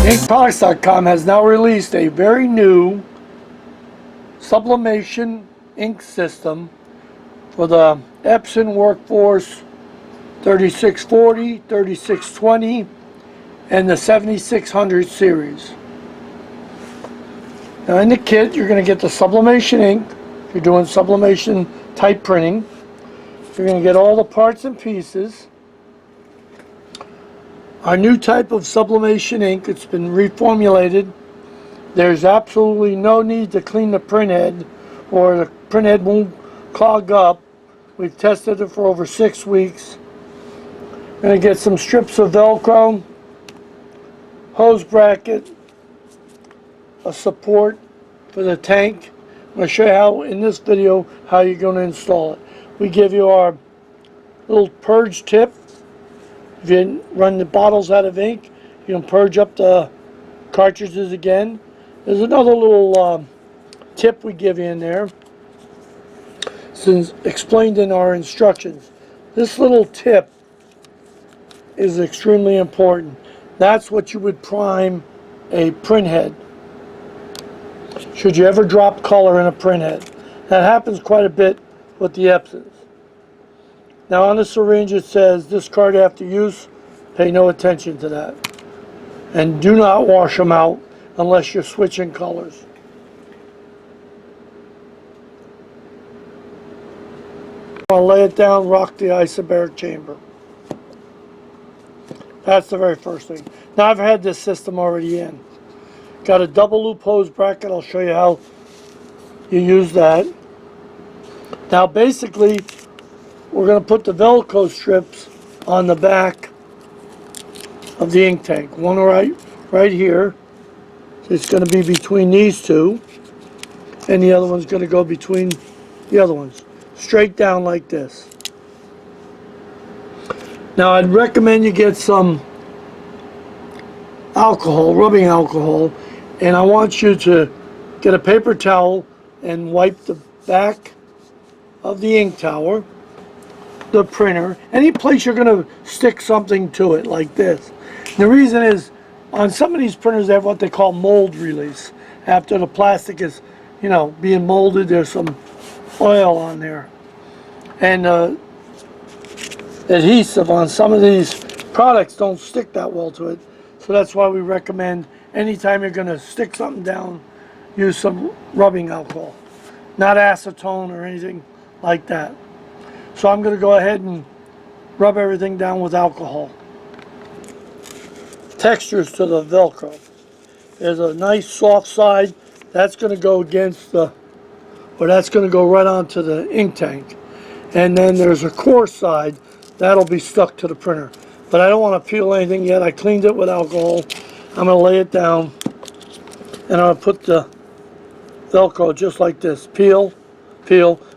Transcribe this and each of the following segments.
Inkproducts.com has now released a very new sublimation ink system for the Epson Workforce 3640, 3620, and the 7600 series. Now in the kit you're going to get the sublimation ink. If you're doing sublimation type printing, you're going to get all the parts and pieces. Our new type of sublimation ink, it's been reformulated. There's absolutely no need to clean the print head, or the print head won't clog up. We've tested it for over 6 weeks. We're going to get some strips of Velcro, hose bracket, a support for the tank. I'm going to show you how, in this video, how you're going to install it. We give you our little purge tip. If you run the bottles out of ink, you can purge up the cartridges again. There's another little tip we give you in there. It's explained in our instructions. This little tip is extremely important. That's what you would prime a print head. Should you ever drop color in a print head. That happens quite a bit with the Epsons. Now on the syringe it says discard after use. Pay no attention to that. And do not wash them out unless you're switching colors. I'll lay it down, rock the isobaric chamber. That's the very first thing. Now I've had this system already in. Got a double loop hose bracket. I'll show you how you use that. Now basically we're going to put the Velcro strips on the back of the ink tank. One right here. So it's going to be between these two, and the other one's going to go between the other ones. Straight down like this. Now I'd recommend you get some alcohol, rubbing alcohol, and I want you to get a paper towel and wipe the back of the ink tower, the printer, any place you're going to stick something to it like this. The reason is, on some of these printers they have what they call mold release. After the plastic is, being molded, there's some oil on there. And adhesive on some of these products don't stick that well to it. So that's why we recommend anytime you're going to stick something down, use some rubbing alcohol. Not acetone or anything like that. So I'm going to go ahead and rub everything down with alcohol. Textures to the Velcro. There's a nice soft side. That's going to go against that's going to go right onto the ink tank. And then there's a coarse side. That'll be stuck to the printer. But I don't want to peel anything yet. I cleaned it with alcohol. I'm going to lay it down. And I'm going to put the Velcro just like this. Peel,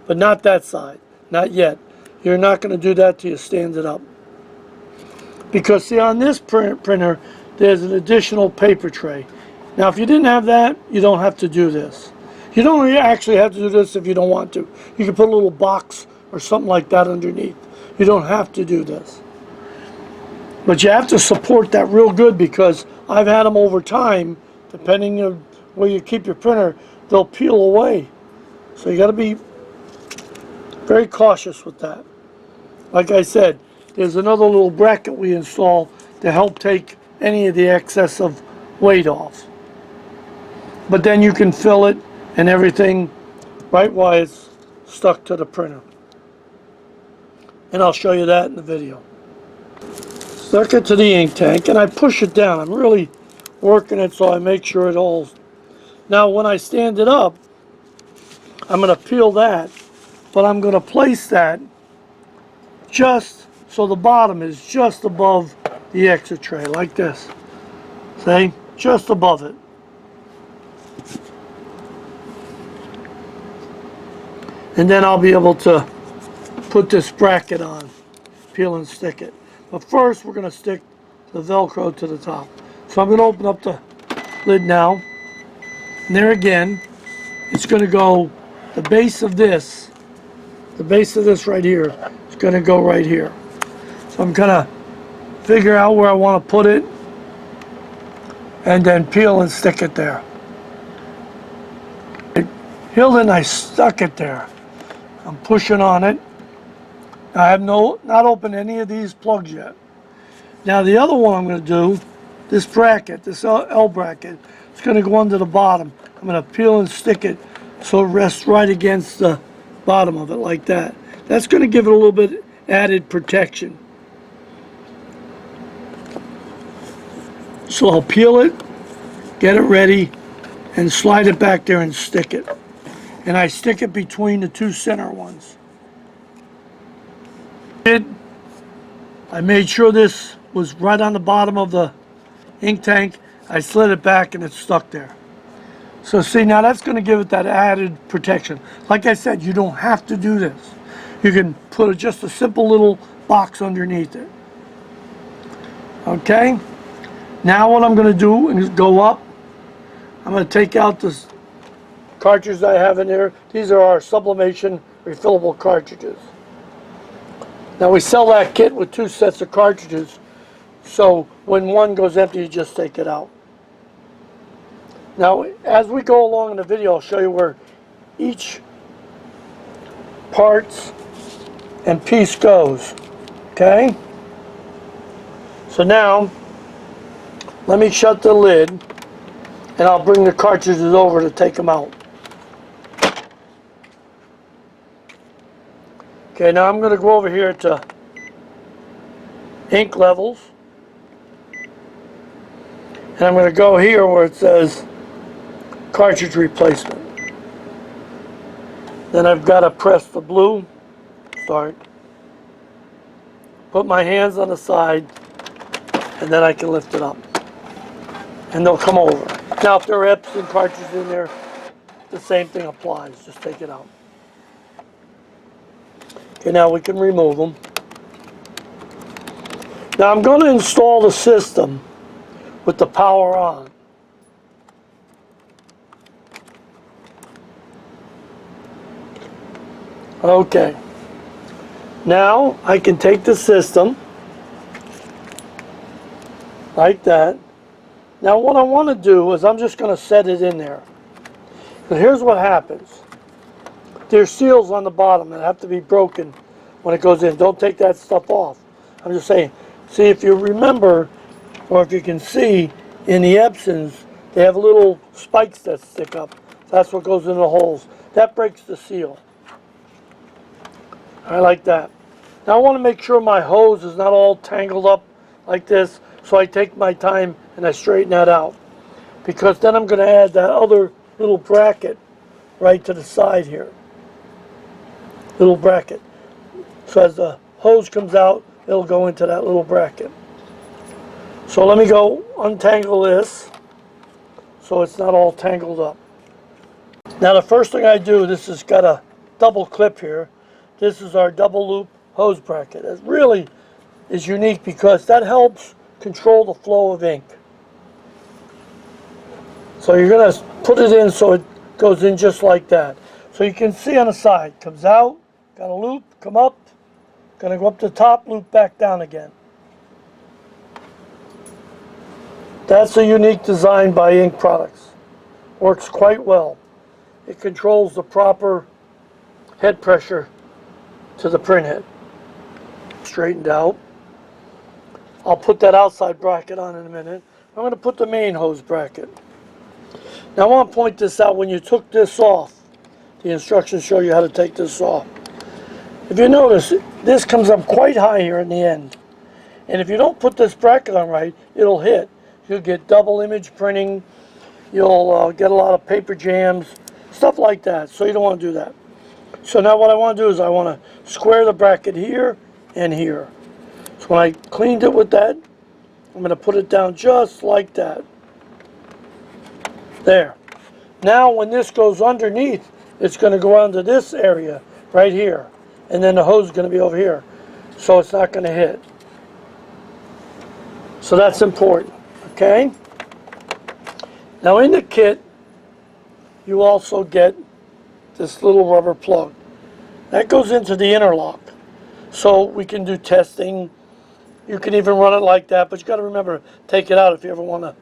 but not that side. Not yet. You're not going to do that till you stand it up. Because see, on this printer, there's an additional paper tray. Now, if you didn't have that, you don't have to do this. You don't actually have to do this if you don't want to. You can put a little box or something like that underneath. You don't have to do this. But you have to support that real good, because I've had them over time, depending on where you keep your printer, they'll peel away. So you got to be very cautious with that. Like I said, there's another little bracket we install to help take any of the excess of weight off. But then you can fill it and everything right while it's stuck to the printer. And I'll show you that in the video. Stuck it to the ink tank and I push it down. I'm really working it so I make sure it all. Now when I stand it up, I'm going to peel that, but I'm going to place that just so the bottom is just above the exit tray, like this. See? Just above it. And then I'll be able to put this bracket on, peel and stick it. But first we're going to stick the Velcro to the top. So I'm going to open up the lid now. And there again, it's going to go, the base of this right here is going to go right here. So I'm going to figure out where I want to put it. and then peel and stick it there. I peeled it and I stuck it there. I'm pushing on it. I have not opened any of these plugs yet. Now the other one I'm going to do, this bracket, this L bracket, it's going to go under the bottom. I'm going to peel and stick it so it rests right against the bottom of it like that. That's going to give it a little bit added protection. So I'll peel it, get it ready, and slide it back there and stick it. And I stick it between the two center ones. I made sure this was right on the bottom of the ink tank. I slid it back and it's stuck there. So see, now that's going to give it that added protection. Like I said, you don't have to do this. You can put just a simple little box underneath it. Okay? Now what I'm going to do is go up. I'm going to take out this cartridges I have in here. These are our Sublimation refillable cartridges. Now we sell that kit with 2 sets of cartridges, so when one goes empty, you just take it out. Now as we go along in the video, I'll show you where each parts and piece goes. Okay? So now, let me shut the lid, and I'll bring the cartridges over to take them out. Okay, now I'm going to go over here to ink levels, and I'm going to go here where it says Cartridge Replacement. Then I've got to press the blue start, put my hands on the side, and then I can lift it up. And they'll come over. Now if there are Epson cartridges in there, the same thing applies. Just take it out. Okay, now we can remove them. Now I'm going to install the system with the power on. Okay. Now I can take the system like that. Now what I want to do is I'm just going to set it in there. And here's what happens. There's seals on the bottom that have to be broken when it goes in. Don't take that stuff off. I'm just saying, see if you remember, or if you can see, in the Epsons, they have little spikes that stick up. That's what goes in the holes. That breaks the seal. I like that. Now I want to make sure my hose is not all tangled up like this, so I take my time and I straighten that out. Because then I'm going to add that other little bracket right to the side here. Little bracket. So as the hose comes out, it'll go into that little bracket. So let me go untangle this so it's not all tangled up. Now the first thing I do, this has got a double clip here. This is our double loop hose bracket. It really is unique because that helps control the flow of ink. So you're going to put it in so it goes in just like that. So you can see on the side, comes out, got a loop, come up, going to go up the top, loop back down again. That's a unique design by Ink Products. Works quite well. It controls the proper head pressure to the print head. Straightened out. I'll put that outside bracket on in a minute. I'm going to put the main hose bracket. Now I want to point this out. When you took this off, the instructions show you how to take this off. If you notice, this comes up quite high here in the end. And if you don't put this bracket on right, it'll hit. You'll get double image printing. You'll get a lot of paper jams, stuff like that. So you don't want to do that. So now what I want to do is I want to square the bracket here and here. So when I cleaned it with that, I'm going to put it down just like that. There. Now when this goes underneath, it's going to go onto this area right here. And then the hose is going to be over here. So it's not going to hit. So that's important. Okay? Now in the kit, you also get this little rubber plug. That goes into the interlock. So we can do testing. You can even run it like that, but you got to remember, take it out if you ever want to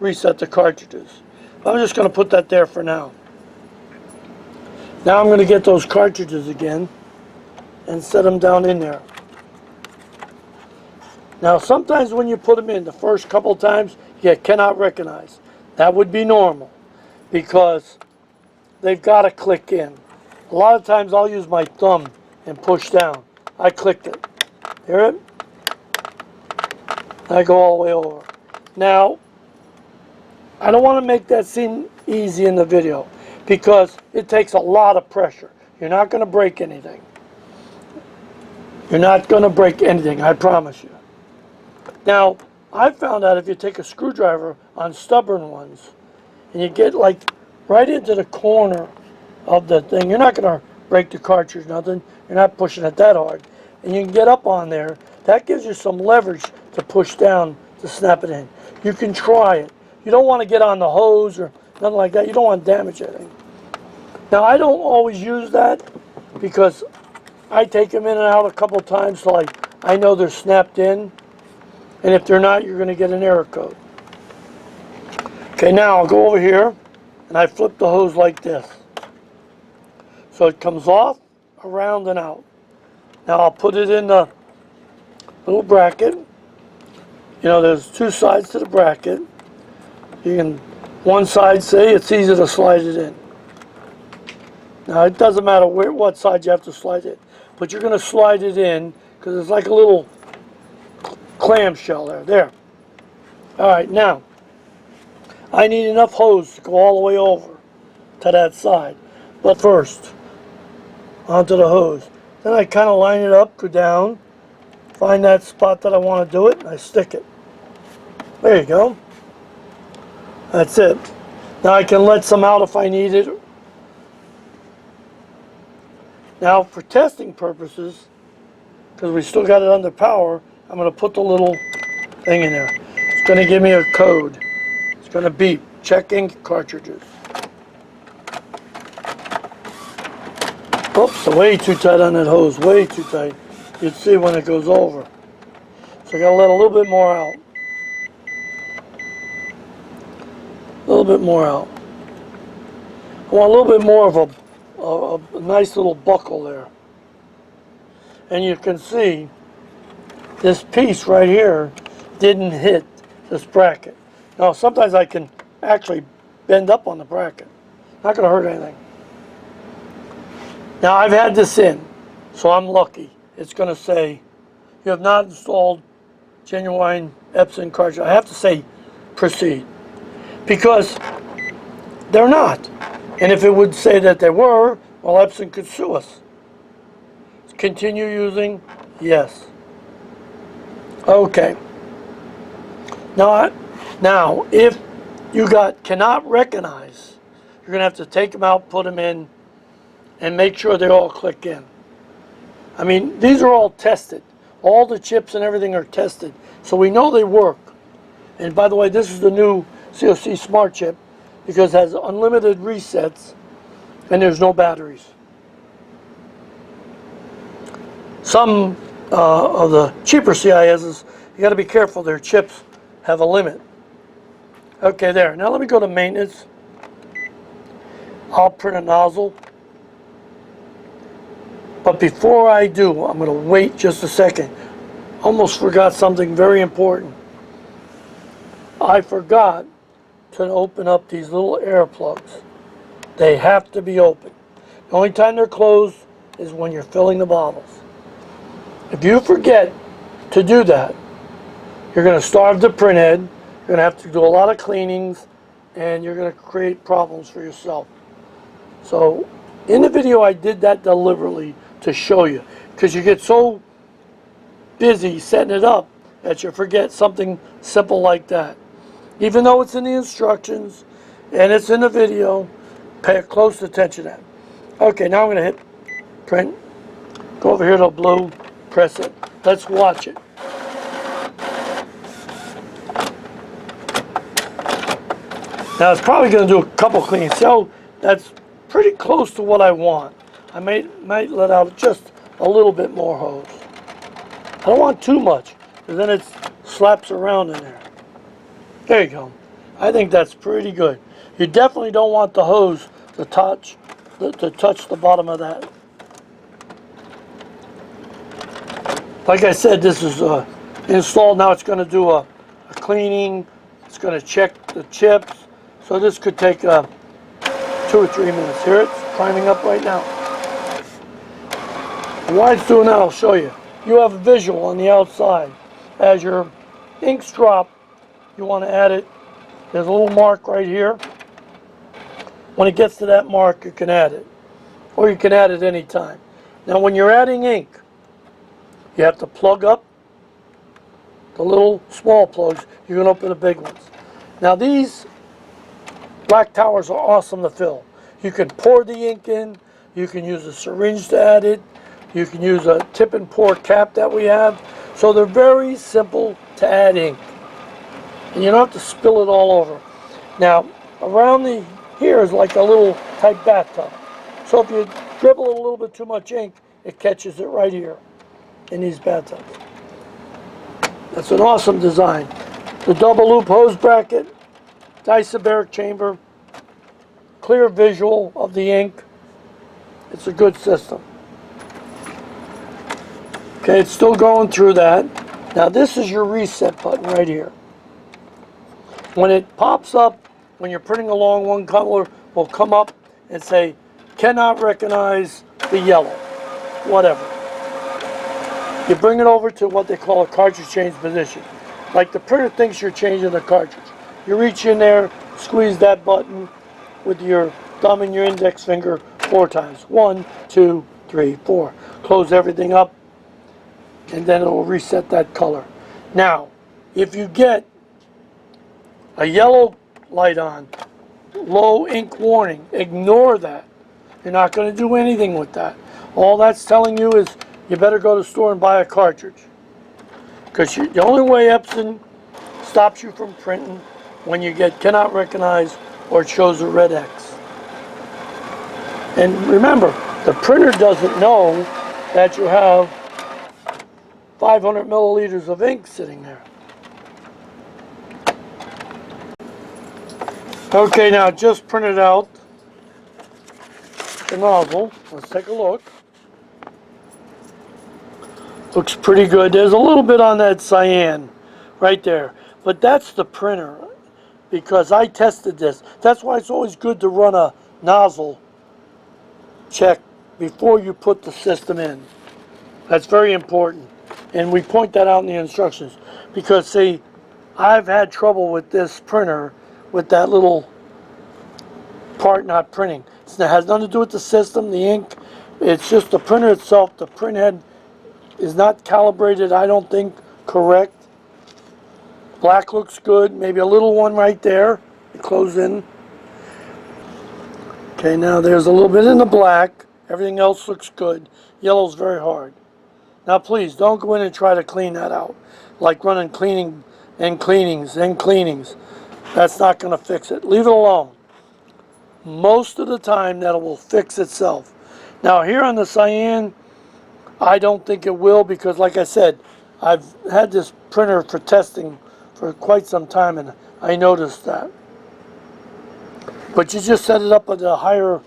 reset the cartridges. I'm just going to put that there for now. Now I'm going to get those cartridges again and set them down in there. Now sometimes when you put them in the first couple times, you cannot recognize. That would be normal because they've got to click in. A lot of times I'll use my thumb and push down. I clicked it. Hear it? I go all the way over. Now, I don't want to make that seem easy in the video because it takes a lot of pressure. You're not going to break anything. You're not going to break anything, I promise you. Now, I found out if you take a screwdriver on stubborn ones and you get like right into the corner of the thing, you're not going to break the cartridge, nothing. You're not pushing it that hard. And you can get up on there. That gives you some leverage to push down to snap it in. You can try it. You don't want to get on the hose or nothing like that. You don't want to damage anything. Now, I don't always use that because I take them in and out a couple times till I know they're snapped in. And if they're not, you're going to get an error code. Okay, now I'll go over here and I flip the hose like this. So it comes off, around, and out. Now I'll put it in the little bracket. You know, there's two sides to the bracket. You can, one side, say, it's easy to slide it in. Now it doesn't matter what side you have to slide it, but you're going to slide it in because it's like a little clamshell there. There. All right, now I need enough hose to go all the way over to that side. But first, onto the hose. Then I kind of line it up, go down, find that spot that I want to do it, and I stick it. There you go. That's it. Now I can let some out if I need it. Now for testing purposes, because we still got it under power, I'm going to put the little thing in there. It's going to give me a code. It's going to beep. Check ink cartridges. Oops, way too tight on that hose. Way too tight. You'd see when it goes over. So I got to let a little bit more out. A little bit more out. I want a little bit more of a nice little buckle there. And you can see this piece right here didn't hit this bracket. Now sometimes I can actually bend up on the bracket. Not going to hurt anything. Now I've had this in, so I'm lucky. It's going to say, you have not installed genuine Epson cartridge. I have to say, proceed. Because they're not. And if it would say that they were, well, Epson could sue us. Continue using, yes. Okay. Now, if you cannot recognize, you're going to have to take them out, put them in, and make sure they all click in. I mean, these are all tested. All the chips and everything are tested. So we know they work. And by the way, this is the new COC Smart Chip because it has unlimited resets and there's no batteries. Some of the cheaper CISs, you got to be careful. Their chips have a limit. Okay, there. Now let me go to maintenance. I'll print a nozzle. But before I do, I'm going to wait just a second. Almost forgot something very important. I forgot to open up these little air plugs. They have to be open. The only time they're closed is when you're filling the bottles. If you forget to do that, you're going to starve the print head, you're going to have to do a lot of cleanings, and you're going to create problems for yourself. So in the video I did that deliberately to show you, because you get so busy setting it up that you forget something simple like that. Even though it's in the instructions and it's in the video, pay close attention to that. Okay, now I'm going to hit print. Go over here to blue, press it. Let's watch it. Now it's probably going to do a couple cleans. So that's pretty close to what I want. I might let out just a little bit more hose. I don't want too much, because then it slaps around in there. There you go. I think that's pretty good. You definitely don't want the hose to touch the bottom of that. Like I said, this is installed. Now it's going to do a cleaning. It's going to check the chips. So this could take 2 or 3 minutes. Here it's priming up right now. And while it's doing that, I'll show you. You have a visual on the outside. As your inks drop, you want to add it. There's a little mark right here. When it gets to that mark, you can add it. Or you can add it anytime. Now when you're adding ink, you have to plug up the little small plugs. You can open the big ones. Now these black towers are awesome to fill. You can pour the ink in. You can use a syringe to add it. You can use a tip and pour cap that we have. So they're very simple to add ink. And you don't have to spill it all over. Now around here is like a little tight bathtub. So if you dribble a little bit too much ink, it catches it right here in these bathtubs. That's an awesome design. The double loop hose bracket, isobaric chamber, clear visual of the ink. It's a good system. Okay, it's still going through that. Now this is your reset button right here. When it pops up, when you're printing along, one color will come up and say, cannot recognize the yellow, whatever. You bring it over to what they call a cartridge change position. Like the printer thinks you're changing the cartridge. You reach in there, squeeze that button with your thumb and your index finger 4 times. 1, 2, 3, 4. Close everything up, and then it will reset that color. Now, if you get a yellow light on, low ink warning, ignore that. You're not going to do anything with that. All that's telling you is you better go to the store and buy a cartridge. Because the only way Epson stops you from printing when you get cannot recognize or it shows a red X. And remember, the printer doesn't know that you have 500 milliliters of ink sitting there. Okay, now just printed out the nozzle. Let's take a look. Looks pretty good. There's a little bit on that cyan right there, but that's the printer because I tested this. That's why it's always good to run a nozzle check before you put the system in. That's very important, and we point that out in the instructions because see, I've had trouble with this printer with that little part not printing. It has nothing to do with the system, the ink. It's just the printer itself. The print head is not calibrated, I don't think, correct. Black looks good. Maybe a little one right there. Close in. Okay, now there's a little bit in the black. Everything else looks good. Yellow's very hard. Now please, don't go in and try to clean that out. Like running cleaning and cleanings and cleanings. That's not going to fix it. Leave it alone. Most of the time that will fix itself. Now here on the cyan, I don't think it will because like I said, I've had this printer for testing for quite some time and I noticed that. But you just set it up at a higher,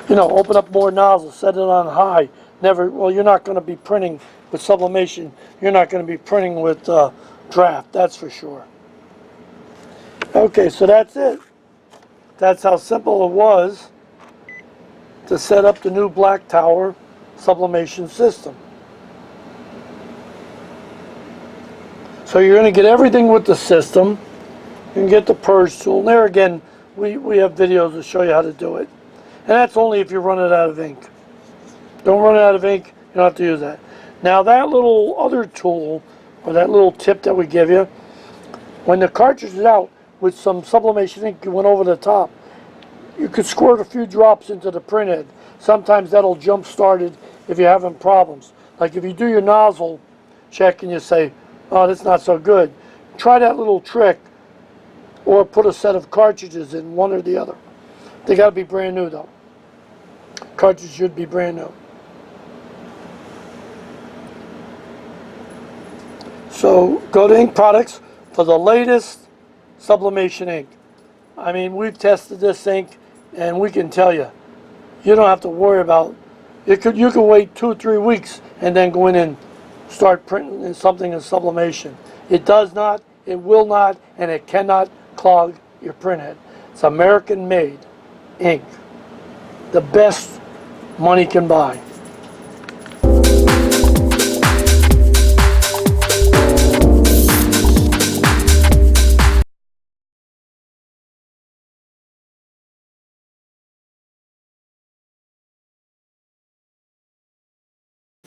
open up more nozzles, set it on high. You're not going to be printing with sublimation. You're not going to be printing with draft, that's for sure. Okay, so that's it. That's how simple it was to set up the new Black Tower sublimation system. So you're going to get everything with the system. You can get the purge tool. And there again, we have videos to show you how to do it. And that's only if you run it out of ink. Don't run it out of ink, you don't have to use that. Now that little other tool, or that little tip that we give you, when the cartridge is out with some sublimation ink you went over the top, you could squirt a few drops into the print head. Sometimes that'll jump start it if you're having problems. Like if you do your nozzle check and you say, oh, that's not so good, try that little trick or put a set of cartridges in, one or the other. They got to be brand new though. Cartridges should be brand new. So go to Ink Products for the latest Sublimation ink. I mean, we've tested this ink, and we can tell you, you don't have to worry about it. You could wait 2 or 3 weeks and then go in and start printing something in sublimation. It does not, it will not, and it cannot clog your printhead. It's American made ink. The best money can buy.